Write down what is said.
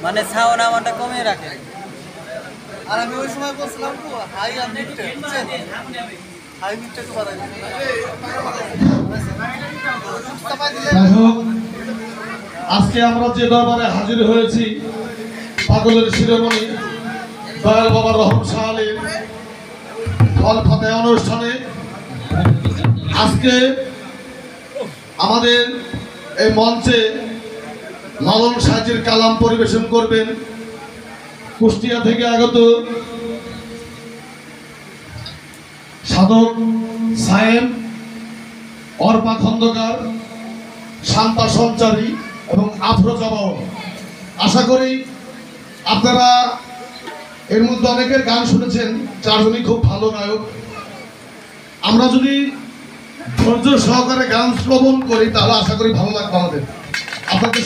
মানে সাউন্ড আমারটা কমিয়ে রাখে। আর আমি ওই সময় বলছিলাম তো হাই আর মিডটা বুঝছেন, হাই মিডটাকে বাড়াই দিন। আজকে আমরা যে দরবারে হাজির হয়েছি পাগলের শিরোমণি দয়াল বাবা রহম শাহ আলীর ফল ফাতে অনুষ্ঠানে, আজকে আমাদের এই মঞ্চে লালন সাহেবের কালাম পরিবেশন করবেন কুষ্টিয়া থেকে আগত সাধক সায়েম, অর্পা খন্দকার, শান্তা সঞ্চারী এবং আফরোজা বাউল। আশা করি আপনারা এর মধ্যে অনেকের গান শুনেছেন, চারজনই খুব ভালো গায়ক। আমরা যদি ধৈর্য সহকারে গান শ্রবণ করি তাহলে আশা করি ভালো লাগবে আমাদের। আপনাদের